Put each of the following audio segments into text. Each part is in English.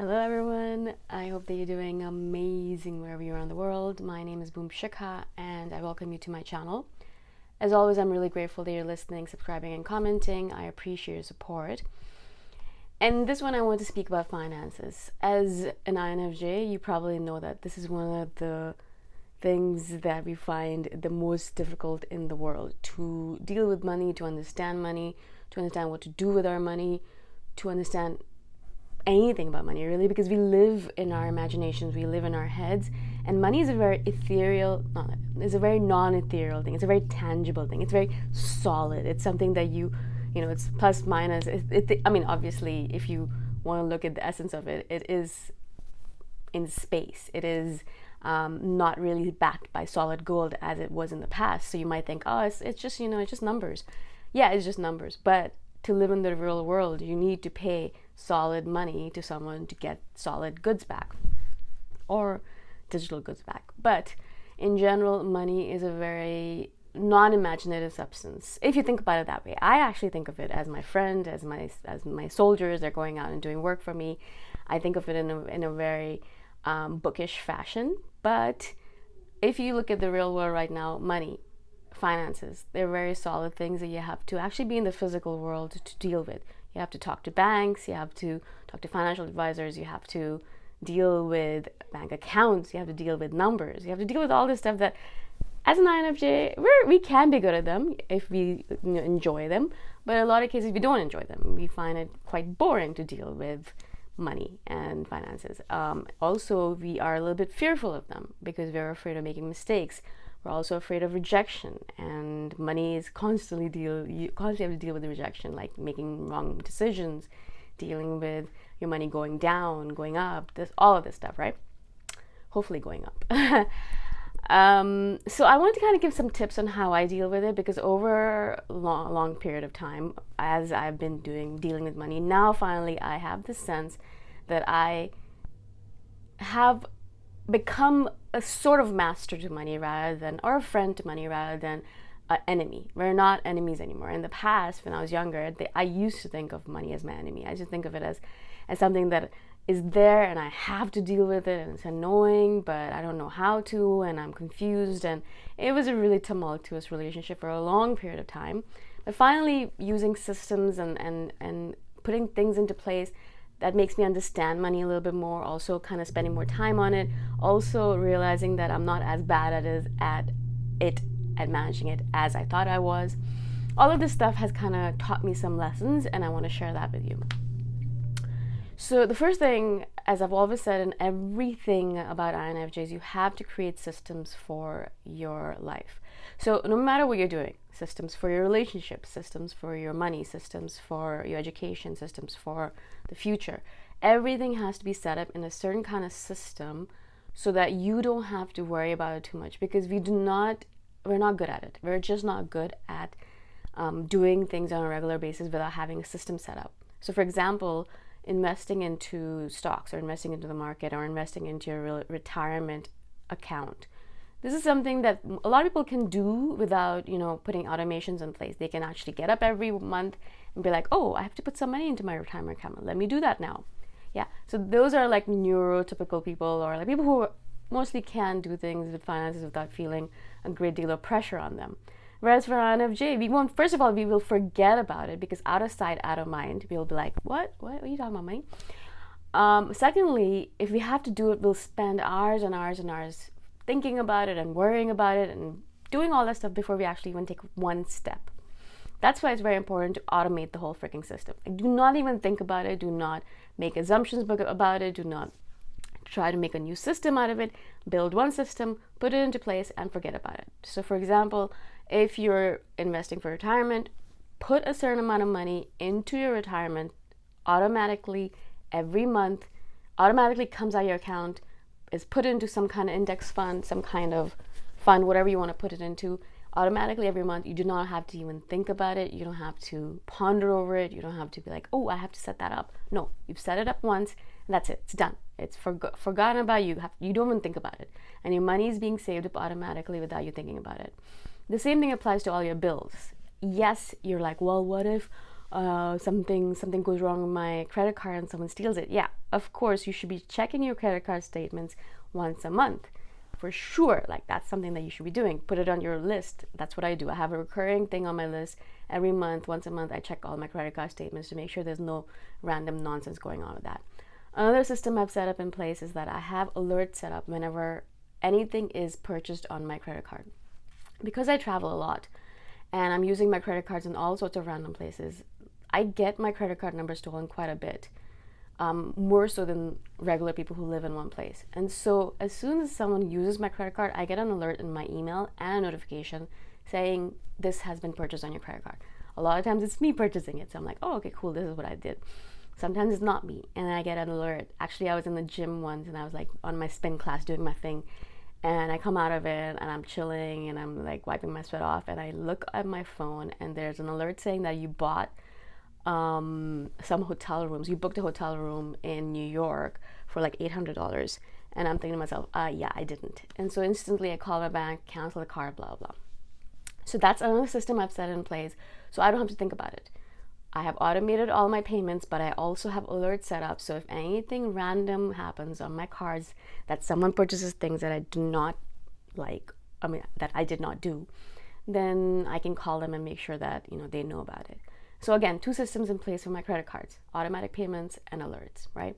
Hello everyone, I hope that you're doing amazing wherever you are in the world. My name is Shikha and I welcome you to my channel. As always, I'm really grateful that you're listening, subscribing and commenting. I appreciate your support. And this one I want to speak about finances. As an INFJ, you probably know that this is one of the things that we find the most difficult in the world: to deal with money, to understand what to do with our money, to understand anything about money, really, because we live in our imaginations, we live in our heads, and money is a very it's a very non-ethereal thing. It's a very tangible thing. It's very solid. It's something that it's plus minus. Obviously, if you want to look at the essence of it, it is in space. It is not really backed by solid gold as it was in the past. So you might think, oh, it's just numbers. Yeah, it's just numbers. But to live in the real world, you need to pay solid money to someone to get solid goods back or digital goods back. But in general, money is a very non-imaginative substance, if you think about it that way. I actually think of it as my friend, as my soldiers. They're going out and doing work for me. I think of it in a very bookish fashion. But if you look at the real world right now, money, finances, they're very solid things that you have to actually be in the physical world to deal with. You have to talk to banks, you have to talk to financial advisors, you have to deal with bank accounts, you have to deal with numbers, you have to deal with all this stuff that, as an INFJ, we can be good at them if we enjoy them, but in a lot of cases we don't enjoy them. We find it quite boring to deal with money and finances. Also, we are a little bit fearful of them because we're afraid of making mistakes. We're also afraid of rejection, and money is you constantly have to deal with the rejection, like making wrong decisions, dealing with your money going down, going up, all of this stuff, right? Hopefully going up. So I wanted to kind of give some tips on how I deal with it, because over a long period of time, as I've been dealing with money, now finally I have the sense that I have become a sort of master to money or a friend to money rather than an enemy. We're not enemies anymore. In the past, when I was younger, I used to think of money as my enemy. I used to think of it as something that is there and I have to deal with it, and it's annoying, but I don't know how to, and I'm confused, and it was a really tumultuous relationship for a long period of time. But finally, using systems and putting things into place that makes me understand money a little bit more, also kind of spending more time on it, also realizing that I'm not as bad at managing it as I thought I was. All of this stuff has kind of taught me some lessons, and I want to share that with you. So the first thing, as I've always said in everything about INFJs, you have to create systems for your life. So no matter what you're doing, systems for your relationships, systems for your money, systems for your education, systems for the future, everything has to be set up in a certain kind of system so that you don't have to worry about it too much, because we're not good at it. We're just not good at doing things on a regular basis without having a system set up. So for example, investing into stocks or investing into the market or investing into your retirement account. This is something that a lot of people can do without, putting automations in place. They can actually get up every month and be like, oh, I have to put some money into my retirement account. Let me do that now. Yeah. So those are like neurotypical people, or like people who mostly can do things with finances without feeling a great deal of pressure on them. Whereas for INFJ, we will forget about it, because out of sight, out of mind. We'll be like, what are you talking about, money? Secondly, if we have to do it, we'll spend hours and hours and hours thinking about it and worrying about it and doing all that stuff before we actually even take one step. That's why it's very important to automate the whole freaking system. Like, do not even think about it. Do not make assumptions about it. Do not try to make a new system out of it. Build one system, put it into place, and forget about it. So for example, if you're investing for retirement, put a certain amount of money into your retirement automatically every month. Automatically comes out of your account, is put into some kind of index fund, some kind of fund, whatever you want to put it into. Automatically every month. You do not have to even think about it. You don't have to ponder over it. You don't have to be like, oh, I have to set that up. No, you've set it up once, and that's it. It's done. It's forgotten about. You don't even think about it, and your money is being saved up automatically without you thinking about it. The same thing applies to all your bills. Yes, you're like, well, what if something goes wrong with my credit card and someone steals it. Yeah, of course, you should be checking your credit card statements once a month. For sure, like that's something that you should be doing. Put it on your list. That's what I do. I have a recurring thing on my list every month. Once a month, I check all my credit card statements to make sure there's no random nonsense going on with that. Another system I've set up in place is that I have alerts set up whenever anything is purchased on my credit card. Because I travel a lot and I'm using my credit cards in all sorts of random places, I get my credit card number stolen quite a bit. More so than regular people who live in one place. And so as soon as someone uses my credit card, I get an alert in my email and a notification saying this has been purchased on your credit card. A lot of times it's me purchasing it, so I'm like, oh, okay, cool, this is what I did. Sometimes it's not me, and I get an alert. Actually, I was in the gym once and I was like on my spin class doing my thing, and I come out of it and I'm chilling and I'm like wiping my sweat off, and I look at my phone and there's an alert saying that you bought some hotel rooms. You booked a hotel room in New York for like $800, and I'm thinking to myself, yeah, I didn't. And so instantly I call my bank, cancel the card, blah blah. So that's another system I've set in place, so I don't have to think about it. I have automated all my payments, but I also have alerts set up, so if anything random happens on my cards, that someone purchases things that I do not like, that I did not do, then I can call them and make sure that they know about it. So again, two systems in place for my credit cards: automatic payments and alerts, right?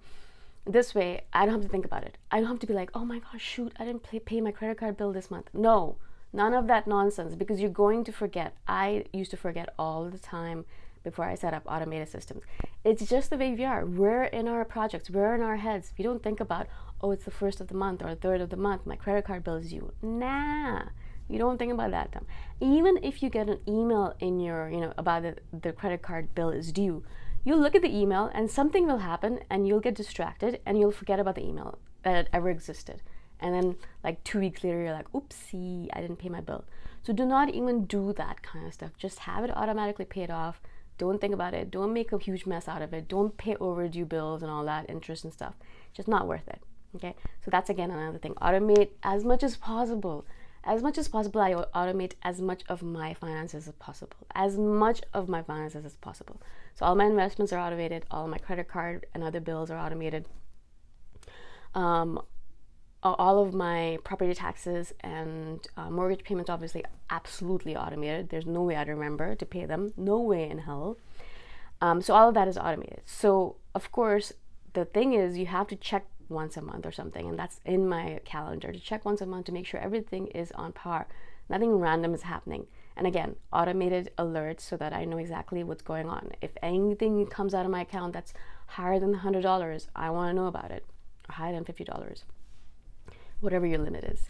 This way, I don't have to think about it. I don't have to be like, oh my gosh, shoot, I didn't pay my credit card bill this month. No, none of that nonsense, because you're going to forget. I used to forget all the time before I set up automated systems. It's just the way we are. We're in our projects, we're in our heads. We don't think about, oh, it's the first of the month or the third of the month, my credit card bill is due. Nah. You don't think about that time. Even if you get an email in your, about the credit card bill is due, you'll look at the email and something will happen and you'll get distracted and you'll forget about the email that it ever existed. And then like 2 weeks later, you're like, oopsie, I didn't pay my bill. So do not even do that kind of stuff. Just have it automatically paid off. Don't think about it. Don't make a huge mess out of it. Don't pay overdue bills and all that interest and stuff. Just not worth it. Okay. So that's again another thing. Automate as much as possible. As much as possible, I automate as much of my finances as possible. As much of my finances as possible. So all my investments are automated. All my credit card and other bills are automated. All of my property taxes and mortgage payments, obviously, absolutely automated. There's no way I'd remember to pay them. No way in hell. So all of that is automated. So, of course, the thing is you have to check once a month or something, and that's in my calendar, to check once a month to make sure everything is on par. Nothing random is happening. And again, automated alerts so that I know exactly what's going on. If anything comes out of my account that's higher than $100, I want to know about it. Or higher than $50. Whatever your limit is.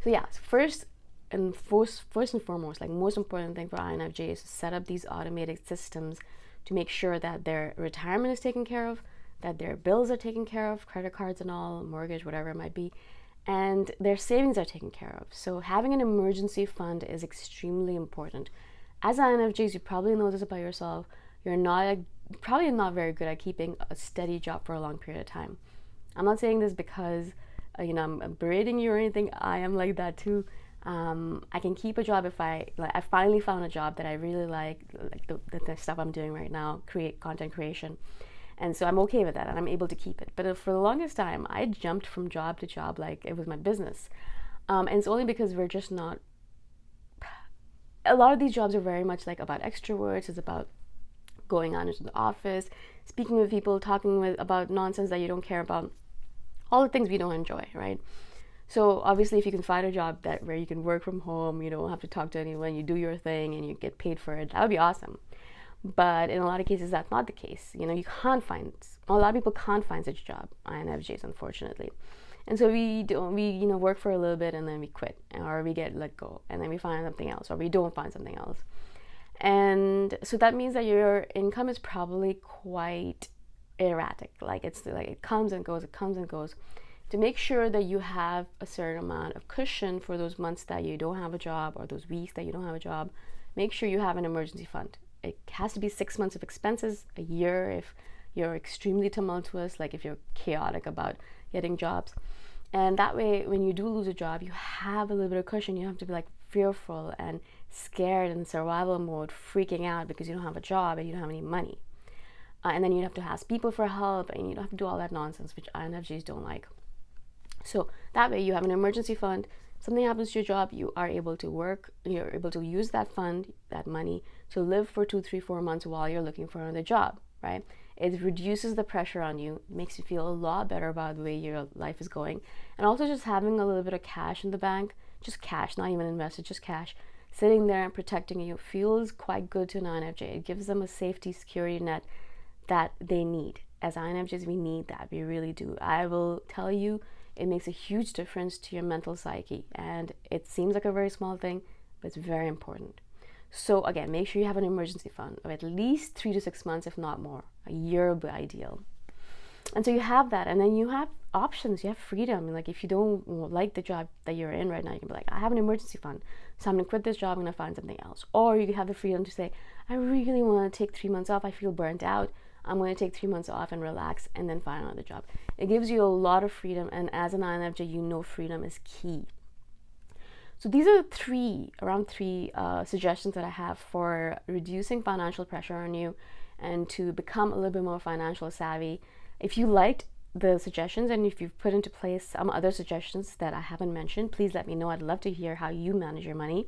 So yeah, first and foremost, like most important thing for INFJs is to set up these automated systems to make sure that their retirement is taken care of, that their bills are taken care of, credit cards and all, mortgage, whatever it might be, and their savings are taken care of. So having an emergency fund is extremely important. As INFJs, you probably know this about yourself. You're probably not very good at keeping a steady job for a long period of time. I'm not saying this because I'm berating you or anything. I am like that too. I can keep a job if I finally found a job that I really like the stuff I'm doing right now, content creation. And so I'm okay with that and I'm able to keep it. But for the longest time, I jumped from job to job like it was my business. And it's only because we're just not, a lot of these jobs are very much like about extroverts. It's about going out into the office, speaking with people, talking about nonsense that you don't care about, all the things we don't enjoy, right? So obviously if you can find a job where you can work from home, you don't have to talk to anyone, you do your thing and you get paid for it, that would be awesome. But in a lot of cases, that's not the case. A lot of people can't find such a job, INFJs, unfortunately. And so we work for a little bit and then we quit, or we get let go and then we find something else, or we don't find something else. And so that means that your income is probably quite erratic. It comes and goes, To make sure that you have a certain amount of cushion for those months that you don't have a job or those weeks that you don't have a job, make sure you have an emergency fund. It has to be 6 months of expenses, a year if you're extremely tumultuous, like if you're chaotic about getting jobs. And that way, when you do lose a job, you have a little bit of cushion. You don't have to be fearful and scared in survival mode, freaking out because you don't have a job and you don't have any money. And then you have to ask people for help, and you don't have to do all that nonsense, which INFJs don't like. So that way you have an emergency fund. Something happens to your job, you are able to work, you're able to use that fund, that money, to live for 2, 3, 4 months while you're looking for another job, right? It reduces the pressure on you, makes you feel a lot better about the way your life is going. And also just having a little bit of cash in the bank, just cash, not even invested, just cash, sitting there and protecting you feels quite good to an INFJ. It gives them a safety, security net that they need. As INFJs, we need that. We really do. I will tell you, it makes a huge difference to your mental psyche. And it seems like a very small thing, but it's very important. So again, make sure you have an emergency fund of at least 3 to 6 months, if not more. A year would be ideal. And so you have that, and then you have options, you have freedom. Like if you don't like the job that you're in right now, you can be like, I have an emergency fund, so I'm gonna quit this job, I'm gonna find something else. Or you have the freedom to say, I really want to take 3 months off, I feel burnt out, I'm going to take 3 months off and relax and then find another job. It gives you a lot of freedom, and as an INFJ, you know freedom is key. So these are around three suggestions that I have for reducing financial pressure on you and to become a little bit more financial savvy. If you liked the suggestions and if you've put into place some other suggestions that I haven't mentioned, please let me know. I'd love to hear how you manage your money.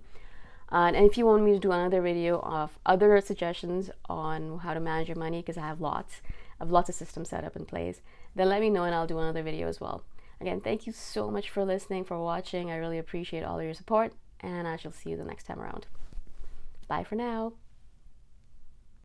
And if you want me to do another video of other suggestions on how to manage your money, because I have lots of systems set up in place, then let me know and I'll do another video as well. Again, thank you so much for listening, for watching. I really appreciate all of your support, and I shall see you the next time around. Bye for now.